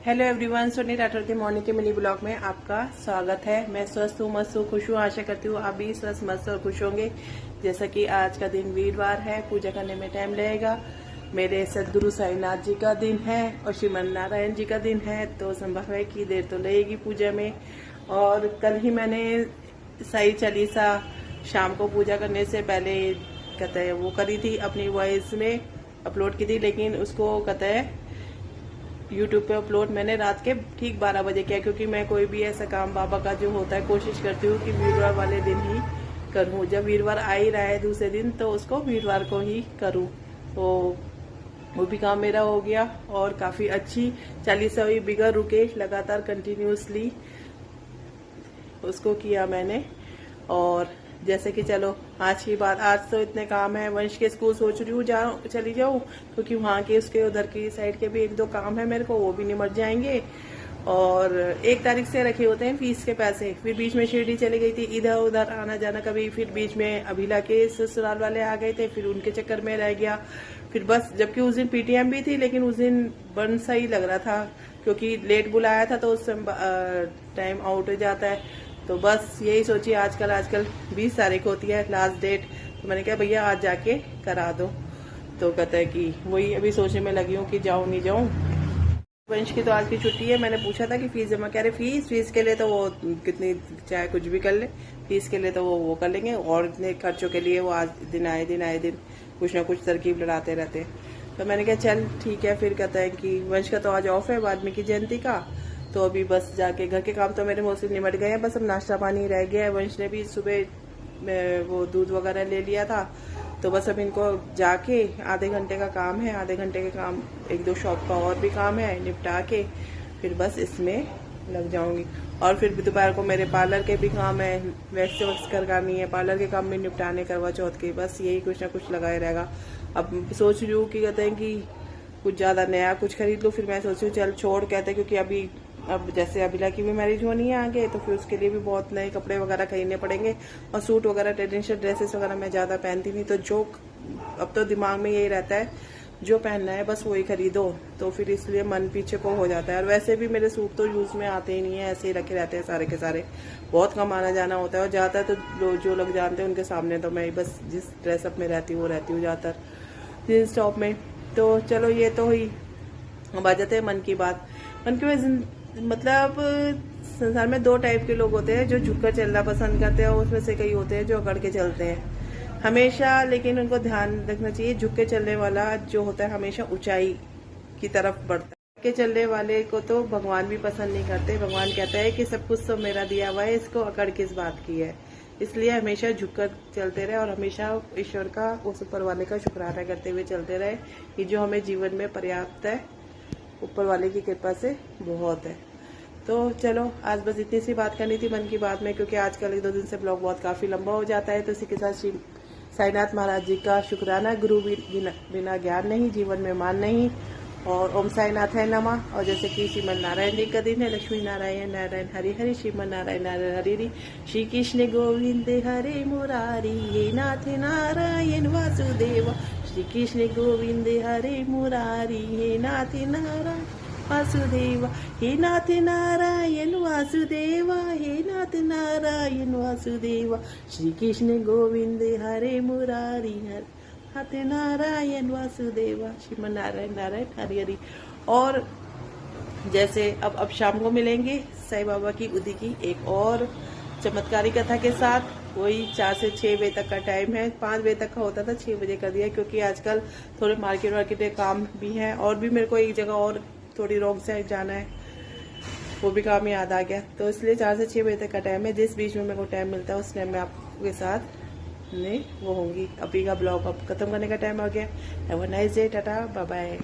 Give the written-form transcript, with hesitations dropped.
Hello everyone, Soni Rathore के morning के mini blog में आपका स्वागत है। मैं स्वस्थ हूँ, मस्त हूँ, खुश हूँ। आशा करती हूँ आप भी स्वस्थ, मस्त और खुश होंगे। जैसा कि आज का दिन वीरवार है, पूजा करने में टाइम लगेगा। मेरे सदगुरु साईनाथ जी का दिन है और श्रीमन नारायण जी का दिन है, तो संभव है कि देर तो लगेगी पूजा में। और कल ही मैंने साई चालीसा शाम को पूजा करने से पहले कहते हैं वो करी थी, अपनी वॉइस में अपलोड की थी, लेकिन उसको कहते हैं यूट्यूब पे अपलोड मैंने रात के ठीक 12 बजे किया, क्योंकि मैं कोई भी ऐसा काम बाबा का जो होता है कोशिश करती हूँ कि वीरवार वाले दिन ही करूँ। जब वीरवार आ ही रहा है दूसरे दिन, तो उसको वीरवार को ही करूँ। तो वो भी काम मेरा हो गया और काफ़ी अच्छी चालीसा हुई, बिगर रुके, लगातार कंटिन्यूसली उसको किया मैंने। और जैसे कि चलो आज की बात, आज तो इतने काम है। वंश के स्कूल सोच रही हूँ चली जाऊँ, क्योंकि वहाँ के उसके उधर की साइड के भी एक दो काम है मेरे को, वो भी निमट जाएंगे। और 1 तारीख से रखे होते हैं फीस के पैसे। फिर बीच में शिरडी चली गई थी, इधर उधर आना जाना कभी। फिर बीच में अभिला के ससुराल वाले आ गए थे, फिर उनके चक्कर में रह गया। फिर बस, जबकि उस दिन पीटीएम भी थी, लेकिन उस दिन बंद सही लग रहा था, क्योंकि लेट बुलाया था तो उस टाइम आउट हो जाता है। तो बस यही सोचिए, आजकल 20 तारीख होती है लास्ट डेट। तो मैंने कहा भैया आज जाके करा दो। तो कहता है कि वही अभी सोचने में लगी हूँ कि जाऊँ नहीं जाऊँ। वंश की तो आज की छुट्टी है। मैंने पूछा था कि फीस जमा, कह रहे फीस के लिए तो वो कितनी चाहे कुछ भी कर ले, फीस के लिए तो वो कर लेंगे, और इतने खर्चों के लिए वो आज दिन आए दिन कुछ ना कुछ तरकीब लड़ाते रहते हैं। तो मैंने कहा चल ठीक है। फिर कहता है कि वंश का तो आज ऑफ है, वाल्मीकि जयंती का। तो अभी बस जाके घर के काम तो मेरे मोस्टली निमट गए हैं, बस अब नाश्ता पानी रह गया है। वंश ने भी सुबह वो दूध वगैरह ले लिया था, तो बस अब इनको जाके आधे घंटे का काम है, आधे घंटे के काम, 1-2 शॉप का और भी काम है, निपटा के फिर बस इसमें लग जाऊंगी। और फिर दोपहर को मेरे पार्लर के भी काम है, वैक्स करवानी है, पार्लर के काम भी निपटाने, करवा चौथ के, बस यही कुछ ना कुछ लगाए रहेगा। अब सोच रही हूँ कि कहते हैं कि कुछ ज़्यादा नया कुछ खरीद लो। फिर मैं सोच रही हूँ चल छोड़, कहते हैं क्योंकि अभी अब जैसे अभिला की भी मैरिज होनी है आगे, तो फिर उसके लिए भी बहुत नए कपड़े वगैरह खरीदने पड़ेंगे। और सूट वगैरह, ट्रेडिशनल ड्रेसेस वगैरह मैं ज़्यादा पहनती नहीं, तो जो अब तो दिमाग में यही रहता है जो पहनना है बस वही खरीदो। तो फिर इसलिए मन पीछे को हो जाता है। और वैसे भी मेरे सूट तो यूज़ में आते ही नहीं है, ऐसे ही रखे रहते हैं सारे के सारे। बहुत कम आना जाना होता है, और ज़्यादातर तो जो लोग जानते हैं उनके सामने तो मैं बस जिस ड्रेसअप में रहती हूँ वो रहती हूँ ज़्यादातर, जींस टॉप में। तो चलो ये तो हुई। अब आ जाते हैं मन की बात। मन की मतलब संसार में 2 टाइप के लोग होते हैं, जो झुककर चलना पसंद करते हैं, और उसमें से कई होते हैं जो अकड़ के चलते हैं हमेशा। लेकिन उनको ध्यान रखना चाहिए, झुक के चलने वाला जो होता है हमेशा ऊंचाई की तरफ बढ़ता है। के चलने वाले को तो भगवान भी पसंद नहीं करते। भगवान कहता है कि सब कुछ तो मेरा दिया हुआ है, इसको अकड़ किस बात की है। इसलिए हमेशा झुककर चलते रहे, और हमेशा ईश्वर का, उस ऊपर वाले का शुक्राना करते हुए चलते रहे कि जो हमें जीवन में पर्याप्त है, ऊपर वाले की कृपा से बहुत है। तो चलो आज बस इतनी सी बात करनी थी मन की बात में, क्योंकि आजकल 1-2 दिन से ब्लॉग बहुत काफ़ी लंबा हो जाता है। तो इसी के साथ श्री साईनाथ महाराज जी का शुक्राना, गुरु बिना ज्ञान नहीं, जीवन में मान नहीं। और ओम साईनाथ है नमः। और जैसे कि श्रीमन नारायण जी का दिन है, लक्ष्मी नारायण नारायण हरि हरि, श्रीमन नारायण नारायण हरि हरि, श्री कृष्ण गोविंद हरे मुरारी, हे नाथ नारायण वासुदेव, श्री कृष्ण गोविंद हरे मुरारी, हे नाथ नारायण वासुदेवा, हे नाथ नारायण वासुदेवा, हे नाथ नारायण वासुदेवा, श्री कृष्ण गोविंद हरे मुरारी, नाथ नारायण वासुदेवा, श्रीमन नारायण नारायण हरि हरि। और जैसे अब शाम को मिलेंगे साईं बाबा की उदी की एक और चमत्कारी कथा के साथ। वही 4 से 6 बजे तक का टाइम है, 5 बजे तक का होता था, 6 बजे कर दिया, क्योंकि आजकल थोड़े मार्केट के काम भी हैं, और भी मेरे को एक जगह और थोड़ी रॉन्ग साइड जाना है, वो भी काम याद आ गया। तो इसलिए 4 से 6 बजे तक का टाइम है। जिस बीच में मेरे को टाइम मिलता है उस टाइम में आपके साथ वो होंगी। अभी का ब्लॉग अब खत्म करने का टाइम आ गया। हैव अ नाइस डे, टाटा बाय बाय।